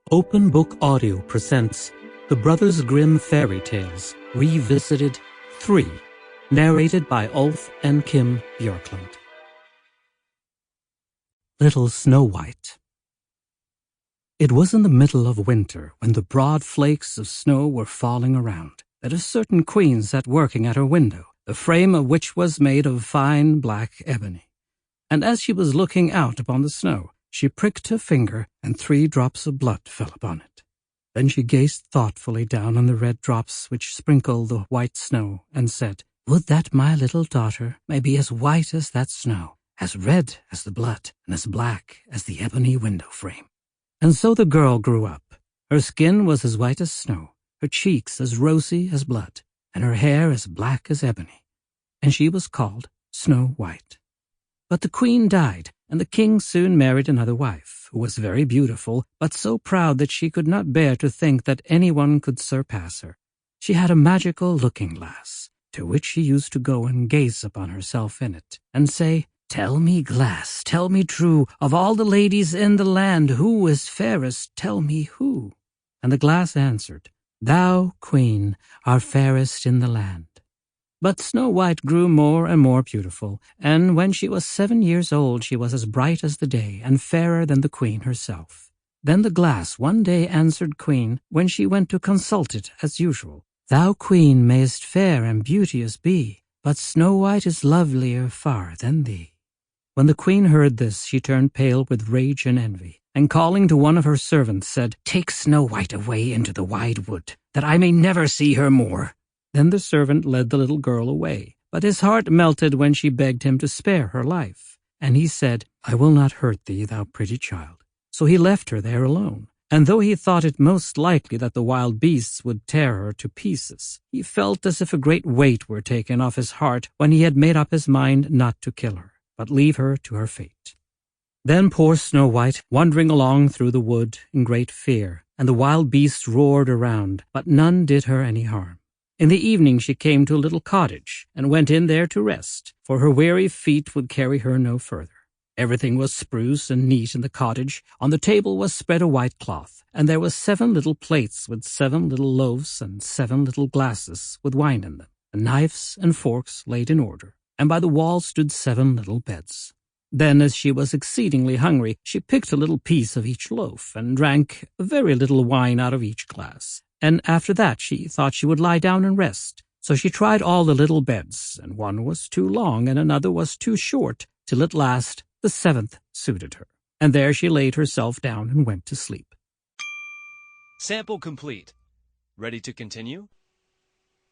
Open Book Audio presents The Brothers Grimm Fairy Tales Revisited 3, narrated by Ulf and Kim Bjorklund. Little Snow White. It was in the middle of winter, when the broad flakes of snow were falling around, that a certain queen sat working at her window, the frame of which was made of fine black ebony. And as she was looking out upon the snow, she pricked her finger, and 3 drops of blood fell upon it. Then she gazed thoughtfully down on the red drops which sprinkled the white snow, and said, "Would that my little daughter may be as white as that snow, as red as the blood, and as black as the ebony window frame." And so the girl grew up. Her skin was as white as snow, her cheeks as rosy as blood, and her hair as black as ebony. And she was called Snow White. But the queen died, and the king soon married another wife, who was very beautiful, but so proud that she could not bear to think that anyone could surpass her. She had a magical looking-glass, to which she used to go and gaze upon herself in it, and say, "Tell me, glass, tell me true, of all the ladies in the land, who is fairest, tell me who?" And the glass answered, "Thou, queen, art fairest in the land." But Snow White grew more and more beautiful, and when she was 7 years old she was as bright as the day, and fairer than the queen herself. Then the glass one day answered Queen, when she went to consult it as usual, "Thou, queen, mayest fair and beauteous be, but Snow White is lovelier far than thee." When the queen heard this, she turned pale with rage and envy, and calling to one of her servants, said, "Take Snow White away into the wide wood, that I may never see her more." Then the servant led the little girl away, but his heart melted when she begged him to spare her life. And he said, "I will not hurt thee, thou pretty child." So he left her there alone, and though he thought it most likely that the wild beasts would tear her to pieces, he felt as if a great weight were taken off his heart when he had made up his mind not to kill her, but leave her to her fate. Then poor Snow White, wandering along through the wood in great fear, and the wild beasts roared around, but none did her any harm. In the evening she came to a little cottage, and went in there to rest, for her weary feet would carry her no further. Everything was spruce and neat in the cottage. On the table was spread a white cloth, and there were 7 little plates with 7 little loaves, and 7 little glasses with wine in them, and knives and forks laid in order, and by the wall stood 7 little beds. Then, as she was exceedingly hungry, she picked a little piece of each loaf, and drank a very little wine out of each glass. And after that she thought she would lie down and rest. So she tried all the little beds, and one was too long and another was too short, till at last the 7th suited her. And there she laid herself down and went to sleep. Sample complete. Ready to continue?